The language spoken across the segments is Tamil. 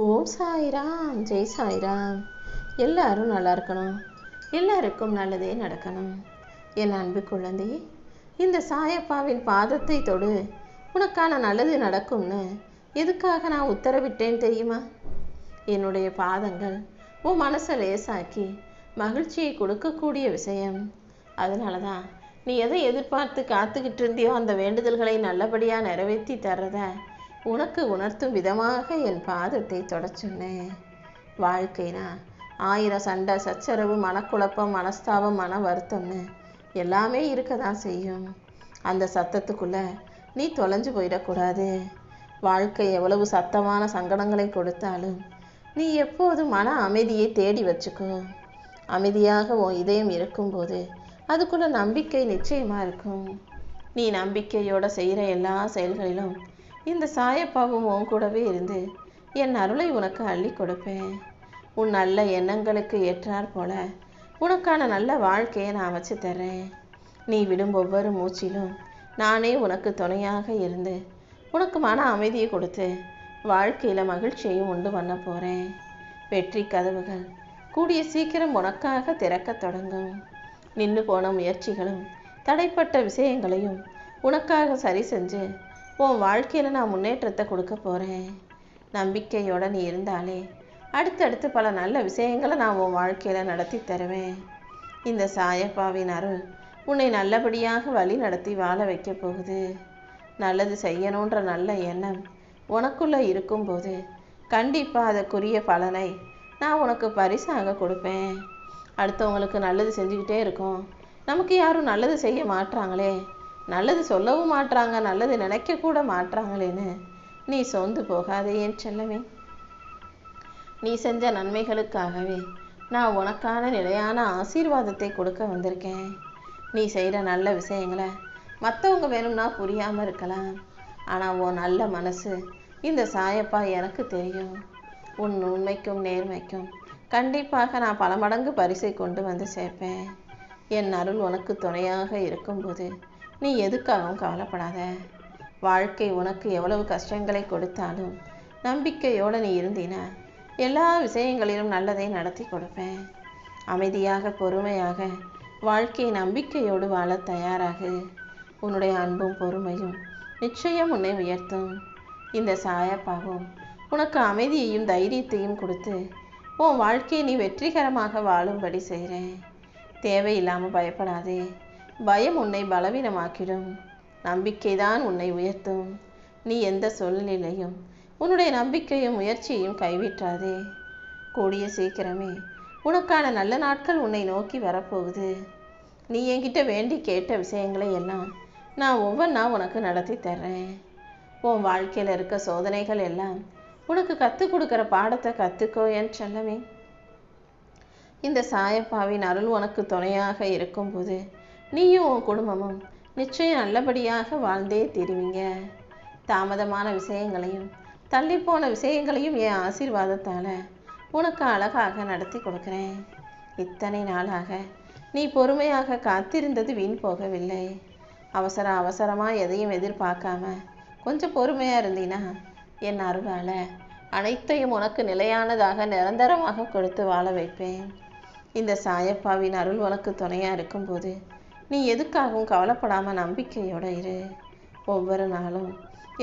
ஓம் சாய்ராம், ஜெய் சாய்ராம். எல்லாரும் நல்லா இருக்கணும், எல்லாருக்கும் நல்லதே நடக்கணும். என் அன்பு குழந்தை, இந்த சாயப்பாவின் பாதத்தை தொடு, உனக்கான நல்லது நடக்கும்னு எதுக்காக நான் உத்தரவிட்டேன் தெரியுமா? என்னுடைய பாதங்கள் உன் மனசை லேசாக்கி மகிழ்ச்சியை கொடுக்கக்கூடிய விஷயம். அதனால தான் நீ எதை எதிர்பார்த்து காத்துக்கிட்டு இருந்தியோ அந்த வேண்டுதல்களை நல்லபடியாக நிறைவேற்றி தர்றத உனக்கு உணர்த்தும் விதமாக என் பாதத்தை தொட சொன்னேன். வாழ்க்கைனா 1000 சண்டை சச்சரவு, மனக்குழப்பம், மனஸ்தாபம், மன வருத்தம்னு எல்லாமே இருக்க தான் செய்யும். அந்த சத்தத்துக்குள்ள நீ தொலைஞ்சு போயிடக்கூடாது. வாழ்க்கை எவ்வளவு சத்தமான சங்கடங்களை கொடுத்தாலும் நீ எப்போதும் மன அமைதியை தேடி வச்சுக்கோ. அமைதியாக உன் இதயம் இருக்கும்போது அதுக்குள்ள நம்பிக்கை நிச்சயமா இருக்கும். நீ நம்பிக்கையோட செய்கிற எல்லா செயல்களிலும் இந்த சாயப்பாவும் உன் கூடவே இருந்து என் அருளை உனக்கு அள்ளி கொடுப்பேன். உன் நல்ல எண்ணங்களுக்கு ஏற்றாற் போல உனக்கான நல்ல வாழ்க்கையை நான் அமைச்சு தர்றேன். நீ விடும் ஒவ்வொரு மூச்சிலும் நானே உனக்கு துணையாக இருந்து உனக்கு மன அமைதியை கொடுத்து வாழ்க்கையில் மகிழ்ச்சியையும் உண்டு பண்ண போகிறேன். வெற்றி கதவுகள் கூடிய சீக்கிரம் உனக்காக திறக்க தொடங்கும். நின்று போன முயற்சிகளும் தடைப்பட்ட விஷயங்களையும் உனக்காக சரி செஞ்சு உன் வாழ்க்கையில் நான் முன்னேற்றத்தை கொடுக்க போகிறேன். நம்பிக்கையோடு நீ இருந்தாலே அடுத்தடுத்து பல நல்ல விஷயங்களை நான் உன் வாழ்க்கையில் நடத்தி தருவேன். இந்த சாயப்பாவின் அருள் உன்னை நல்லபடியாக வழி நடத்தி வாழ வைக்க போகுது. நல்லது செய்யணுன்ற நல்ல எண்ணம் உனக்குள்ளே இருக்கும்போது கண்டிப்பாக அதற்குரிய பலனை நான் உனக்கு பரிசாக கொடுப்பேன். அடுத்தவங்களுக்கு நல்லது செஞ்சுக்கிட்டே இருக்கோம், நமக்கு யாரும் நல்லது செய்ய மாட்டாங்களே, நல்லது சொல்லவும் மாட்டாங்க, நல்லது நினைக்க கூட மாட்டாங்களேன்னு நீ சோர்ந்து போகாதே என் செல்லவே. நீ செஞ்ச நன்மைகளுக்காகவே நான் உனக்கான நிலையான ஆசீர்வாதத்தை கொடுக்க வந்திருக்கேன். நீ செய்கிற நல்ல விஷயங்களை மற்றவங்க வேணும்னா புரியாமல் இருக்கலாம், ஆனால் உன் நல்ல மனசு இந்த சாயப்பா எனக்கு தெரியும். உன் உண்மைக்கும் நேர்மைக்கும் கண்டிப்பாக நான் பல மடங்கு பரிசை கொண்டு வந்து சேர்ப்பேன். என் அருள் உனக்கு துணையாக இருக்கும்போது நீ எதுக்காகவும் கவலைப்படாத. வாழ்க்கை உனக்கு எவ்வளவு கஷ்டங்களை கொடுத்தாலும் நம்பிக்கையோடு நீ இருந்தினா எல்லா விஷயங்களிலும் நல்லதை நடத்தி கொடுப்பேன். அமைதியாக பொறுமையாக வாழ்க்கை நம்பிக்கையோடு வாழ தயாராகு. உன்னுடைய அன்பும் பொறுமையும் நிச்சயம் உன்னை உயர்த்தும். இந்த சாயப்பாவும் உனக்கு அமைதியையும் தைரியத்தையும் கொடுத்து உன் வாழ்க்கையை நீ வெற்றிகரமாக வாழும்படி செய்கிறேன். தேவையில்லாமல் பயப்படாதே. பயம் உன்னை பலவீனமாக்கிடும், நம்பிக்கைதான் உன்னை உயர்த்தும். நீ எந்த சூழ்நிலையும் உன்னுடைய நம்பிக்கையும் முயற்சியையும் கைவிட்டாதே. கூடிய சீக்கிரமே உனக்கான நல்ல நாட்கள் உன்னை நோக்கி வரப்போகுது. நீ என்கிட்ட வேண்டி கேட்ட விஷயங்களை எல்லாம் நான் ஒவ்வொன்றா உனக்கு நடத்தி தர்றேன். உன் வாழ்க்கையில் இருக்க சோதனைகள் எல்லாம் உனக்கு கற்றுக் கொடுக்குற பாடத்தை கற்றுக்கோ என் செல்லமே. இந்த சாயப்பாவின் அருள் உனக்கு துணையாக இருக்கும்போது நீயும் உன் குடும்பமும் நிச்சயம் நல்லபடியாக வாழ்ந்தே தீருவீங்க. தாமதமான விஷயங்களையும் தள்ளிப்போன விஷயங்களையும் என் ஆசீர்வாதத்தால் உனக்கு அழகாக நடத்தி கொடுக்குறேன். இத்தனை நாளாக நீ பொறுமையாக காத்திருந்தது வீண் போகவில்லை. அவசரமாக எதையும் எதிர்பார்க்காம கொஞ்சம் பொறுமையாக இருந்தீனா என் அருளால் அனைத்தையும் உனக்கு நிலையானதாக நிரந்தரமாக கொடுத்து வாழ வைப்பேன். இந்த சாயப்பாவின் அருள் உனக்கு துணையாக இருக்கும்போது நீ எதுக்காகவும் கவலைப்படாமல் நம்பிக்கையோடு இரு. ஒவ்வொரு நாளும்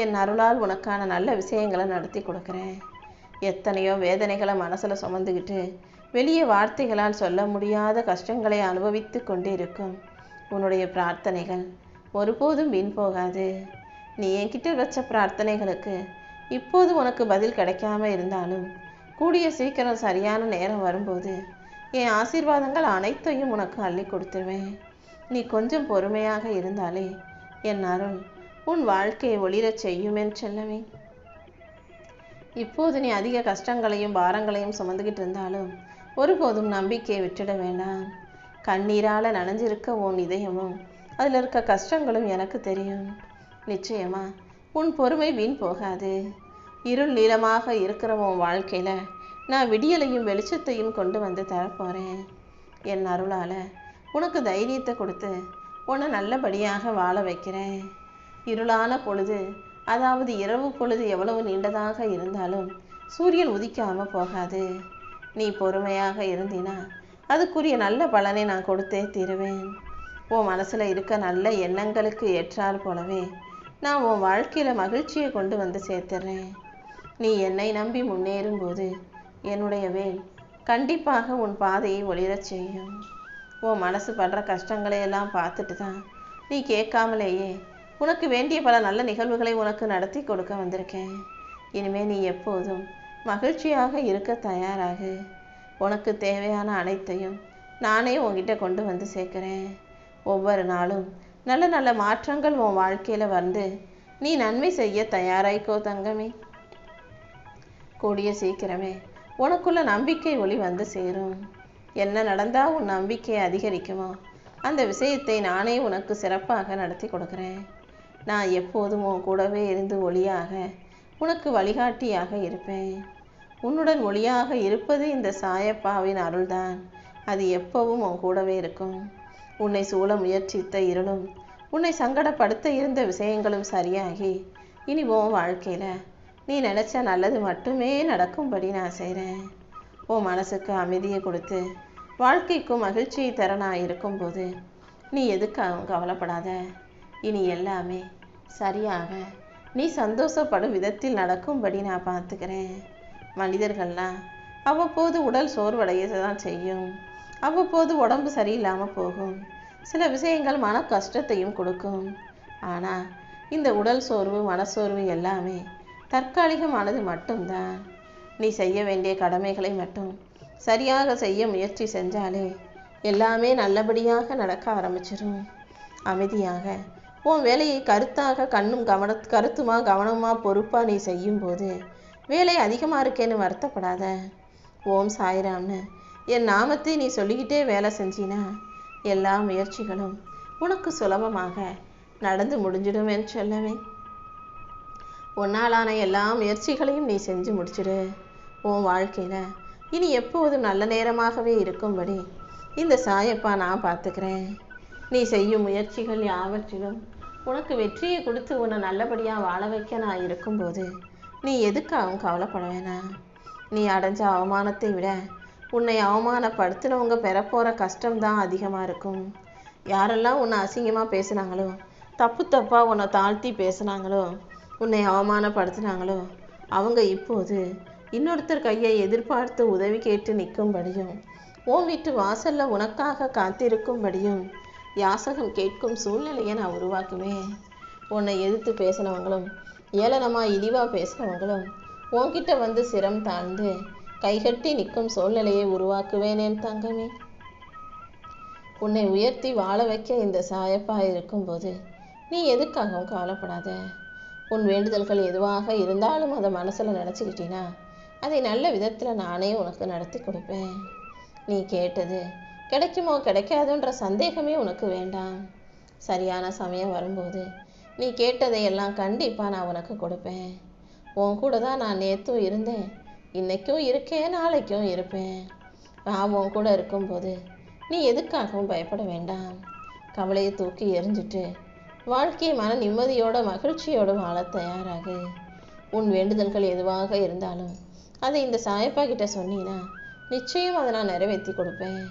என் அருளால் உனக்கான நல்ல விஷயங்களை நடத்தி கொடுக்குறேன். எத்தனையோ வேதனைகளை மனசில் சுமந்துக்கிட்டு வெளியே வார்த்தைகளால் சொல்ல முடியாத கஷ்டங்களை அனுபவித்து கொண்டு இருக்கும் உன்னுடைய பிரார்த்தனைகள் ஒருபோதும் வீண் போகாது. நீ என்கிட்ட வச்ச பிரார்த்தனைகளுக்கு இப்போது உனக்கு பதில் கிடைக்காம இருந்தாலும் கூடிய சீக்கிரம் சரியான நேரம் வரும்போது என் ஆசீர்வாதங்கள் அனைத்தையும் உனக்கு அள்ளி கொடுத்துருவேன். நீ கொஞ்சம் பொறுமையாக இருந்தாலே என் அருள் உன் வாழ்க்கையை ஒளிரச் செய்யுமென் செல்லவே. இப்போது நீ அதிக கஷ்டங்களையும் பாரங்களையும் சுமந்துக்கிட்டு இருந்தாலும் ஒருபோதும் நம்பிக்கையை விட்டுட வேண்டாம். கண்ணீரால் நனைஞ்சிருக்க உன் இதயமும் அதில் இருக்க கஷ்டங்களும் எனக்கு தெரியும். நிச்சயமா உன் பொறுமை வீண் போகாது. இருள் நீளமாக இருக்கிற உன் வாழ்க்கையில் நான் விடியலையும் வெளிச்சத்தையும் கொண்டு வந்து தரப்போகிறேன். என் அருளால் உனக்கு தைரியத்தை கொடுத்து உன்னை நல்லபடியாக வாழ வைக்கிறேன். இருளான பொழுது, அதாவது இரவு பொழுது எவ்வளவு நீண்டதாக இருந்தாலும் சூரியன் உதிக்காமல் போகாது. நீ பொறுமையாக இருந்தினா அதுக்குரிய நல்ல பலனை நான் கொடுத்தே தீருவேன். உன் மனசில் இருக்க நல்ல எண்ணங்களுக்கு ஏற்றால் போலவே நான் உன் வாழ்க்கையில் மகிழ்ச்சியை கொண்டு வந்து சேர்த்துறேன். நீ என்னை நம்பி முன்னேறும்போது என்னுடைய வேல் கண்டிப்பாக உன் பாதையை ஒளிரச் செய்யும். உன் மனசு படுற கஷ்டங்களையெல்லாம் பார்த்துட்டு தான் நீ கேட்காமலேயே உனக்கு வேண்டிய பல நல்ல நிகழ்வுகளை உனக்கு நடத்தி கொடுக்க வந்திருக்கேன். இனிமேல் நீ எப்போதும் மகிழ்ச்சியாக இருக்க தயாராகு. உனக்கு தேவையான அனைத்தையும் நானே உன்கிட்ட கொண்டு வந்து சேர்க்குறேன். ஒவ்வொரு நாளும் நல்ல நல்ல மாற்றங்கள் உன் வாழ்க்கையில் வந்து நீ நன்மை செய்ய தயாராய்க்கோ தங்கமே. கூடிய சீக்கிரமே உனக்குள்ள நம்பிக்கை ஒளி வந்து சேரும். என்ன நடந்தால் உன் நம்பிக்கை அதிகரிக்குமோ அந்த விஷயத்தை நானே உனக்கு சிறப்பாக நடத்தி கொடுக்குறேன். நான் எப்போதும் உன் கூடவே இருந்து ஒளியாக உனக்கு வழிகாட்டியாக இருப்பேன். உன்னுடன் ஒளியாக இருப்பது இந்த சாயப்பாவின் அருள்தான். அது எப்பவும் உன் கூடவே இருக்கும். உன்னை சூழ முயற்சித்த இருளும் உன்னை சங்கடப்படுத்த இருந்த விஷயங்களும் சரியாகி இனி உன் வாழ்க்கையில் நீ நினச்ச நல்லது மட்டுமே நடக்கும்படி நான் செய்கிறேன். உன் மனசுக்கு அமைதியை கொடுத்து வாழ்க்கைக்கும் மகிழ்ச்சியை தர நான் இருக்கும்போது நீ எதுக்காகவும் கவலைப்படாத. இனி எல்லாமே சரியாக நீ சந்தோஷப்படும் விதத்தில் நடக்கும்படி நான் பார்த்துக்கிறேன். மனிதர்கள்லாம் அவ்வப்போது உடல் சோர்வடைய தான் செய்யும். அவ்வப்போது உடம்பு சரியில்லாமல் போகும். சில விஷயங்கள் மன கஷ்டத்தையும் கொடுக்கும். ஆனால் இந்த உடல் சோர்வு மனசோர்வு எல்லாமே தற்காலிகமானது மட்டும்தான். நீ செய்ய வேண்டிய கடமைகளை மட்டும் சரியாக செய்ய முயற்சி செஞ்சாலே எல்லாமே நல்லபடியாக நடக்க ஆரம்பிச்சிடும். அமைதியாக உன் வேலையை கருத்தாக கருத்துமா பொறுப்பாக நீ செய்யும்போது வேலை அதிகமாக இருக்கேன்னு வருத்தப்படாத. ஓம் சாய்ராம்னு என் நாமத்தை நீ சொல்லிக்கிட்டே வேலை செஞ்சினா எல்லா முயற்சிகளும் உனக்கு சுலபமாக நடந்து முடிஞ்சிடும் என்று சொல்லவே. உன்னாலான எல்லா முயற்சிகளையும் நீ செஞ்சு முடிச்சிடு. உன் வாழ்க்கையில் இனி எப்போதும் நல்ல நேரமாகவே இருக்கும்படி இந்த சாயப்பா நான் பார்த்துக்கிறேன். நீ செய்யும் முயற்சிகள் யாவற்றிலும் உனக்கு வெற்றியை கொடுத்து உன்னை நல்லபடியாக வாழ வைக்க நான் இருக்கும்போது நீ எதுக்காகவும் கவலைப்பட வேணாம். நீ அடைஞ்ச அவமானத்தை விட உன்னை அவமானப்படுத்தினவங்க பெறப்போகிற கஷ்டம்தான் அதிகமாக இருக்கும். யாரெல்லாம் உன்னை அசிங்கமாக பேசுனாங்களோ, தப்பாக உன்னை தாழ்த்தி பேசுனாங்களோ, உன்னை அவமானப்படுத்தினாங்களோ அவங்க இப்போது இன்னொருத்தர் கையை எதிர்பார்த்து உதவி கேட்டு நிற்கும்படியும் உன் வீட்டு வாசலில் உனக்காக காத்திருக்கும்படியும் யாசகம் கேட்கும் சூழ்நிலையை நான் உருவாக்குவேன். உன்னை எதிர்த்து பேசினவங்களும் ஏளனமாக இழிவாக பேசினவங்களும் உன்கிட்ட வந்து சிரம் தாழ்ந்து கைகட்டி நிற்கும் சூழ்நிலையை உருவாக்குவேன் என் தங்கமே. உன்னை உயர்த்தி வாழ வைக்க இந்த சாயப்பா இருக்கும்போது நீ எதுக்காகவும் கவலைப்படாத. உன் வேண்டுதல்கள் எதுவாக இருந்தாலும் அதை மனசில் நினச்சிக்கிட்டினா அதை நல்ல விதத்தில் நானே உனக்கு நடத்தி கொடுப்பேன். நீ கேட்டது கிடைக்குமோ கிடைக்காதுன்ற சந்தேகமே உனக்கு வேண்டாம். சரியான சமயம் வரும்போது நீ கேட்டதையெல்லாம் கண்டிப்பாக நான் உனக்கு கொடுப்பேன். உன் கூட தான் நான் நேற்றும் இருந்தேன், இன்னைக்கும் இருக்கேன், நாளைக்கும் இருப்பேன். நான் உன் கூட இருக்கும்போது நீ எதுக்காகவும் பயப்பட வேண்டாம். கவலையை தூக்கி எறிஞ்சிட்டு வாழ்க்கையை மன நிம்மதியோட மகிழ்ச்சியோடு வாழ தயாராகு. உன் வேண்டுதல்கள் எதுவாக இருந்தாலும் அதை இந்த சாயப்பா கிட்ட சொன்னீன்னா நிச்சயம் அதை நான் நிறைவேற்றி கொடுப்பேன்.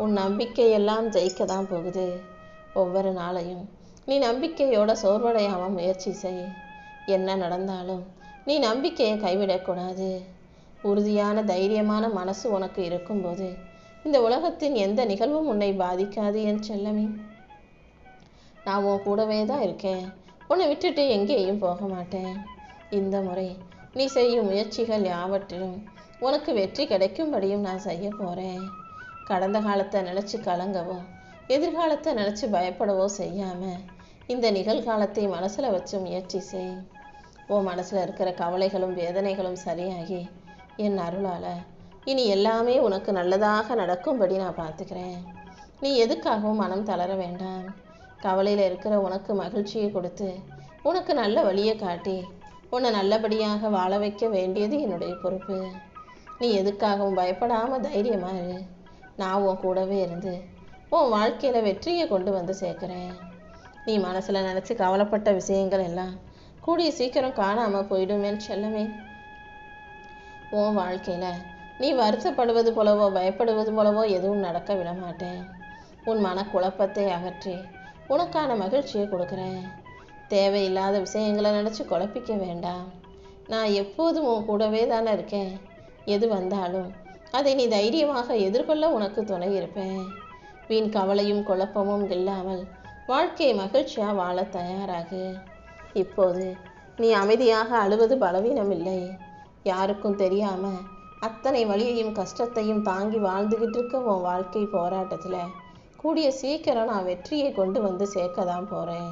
உன் நம்பிக்கையெல்லாம் ஜெயிக்க தான் போகுது. ஒவ்வொரு நாளையும் நீ நம்பிக்கையோட சோர்வடையாமல் முயற்சி செய். என்ன நடந்தாலும் நீ நம்பிக்கையை கைவிடக்கூடாது. உறுதியான தைரியமான மனசு உனக்கு இருக்கும்போது இந்த உலகத்தின் எந்த நிகழ்வும் உன்னை பாதிக்காது என் செல்லமே. நான் உன் கூடவே தான் இருக்கேன். உன்னை விட்டுட்டு எங்கேயும் போக மாட்டேன். இந்த முறை நீ செய்யும் முயற்சிகள் யாவற்றிலும் உனக்கு வெற்றி கிடைக்கும்படியும் நான் செய்ய போகிறேன். கடந்த காலத்தை நினச்சி கலங்கவோ எதிர்காலத்தை நினச்சி பயப்படவோ செய்யாமல் இந்த நிகழ்காலத்தை மனசில் வச்சு முயற்சி செய். உன் மனசில் இருக்கிற கவலைகளும் வேதனைகளும் சரியாகி என் அருளால் இனி எல்லாமே உனக்கு நல்லதாக நடக்கும்படி நான் பார்த்துக்கிறேன். நீ எதுக்காகவும் மனம் தளர வேண்டாம். கவலையில் இருக்கிற உனக்கு மகிழ்ச்சியை கொடுத்து உனக்கு நல்ல வழியை காட்டி உன்னை நல்லபடியாக வாழ வைக்க வேண்டியது என்னுடைய பொறுப்பு. நீ எதுக்காகவும் பயப்படாமல் தைரியமாக இரு. நான் உன் கூடவே இருந்து உன் வாழ்க்கையில் வெற்றியை கொண்டு வந்து சேர்க்குறேன். நீ மனசில் நினச்சி கவலைப்பட்ட விஷயங்கள் எல்லாம் கூடிய சீக்கிரம் காணாமல் போயிடுமேன்னு செல்லமே. உன் வாழ்க்கையில் நீ வருத்தப்படுவது போலவோ பயப்படுவது போலவோ எதுவும் நடக்க விட மாட்டேன். உன் மனக்குழப்பத்தை அகற்றி உனக்கான மகிழ்ச்சியை கொடுக்குறேன். தேவையில்லாத விஷயங்களை நினச்சி குழப்பிக்க வேண்டாம். நான் எப்போதும் உன் கூடவே தானே இருக்கேன். எது வந்தாலும் அதை நீ தைரியமாக எதிர்கொள்ள உனக்கு துணை இருப்பேன். வீண் கவலையும் குழப்பமும் இல்லாமல் வாழ்க்கையை மகிழ்ச்சியாக வாழ தயாராகு. இப்போது நீ அமைதியாக அழுவது பலவீனம் இல்லை. யாருக்கும் தெரியாமல் அத்தனை வலியையும் கஷ்டத்தையும் தாங்கி வாழ்ந்துக்கிட்டு இருக்க உன் வாழ்க்கை போராட்டத்தில் கூடிய சீக்கிரம் நான் வெற்றியை கொண்டு வந்து சேர்க்க தான் போகிறேன்.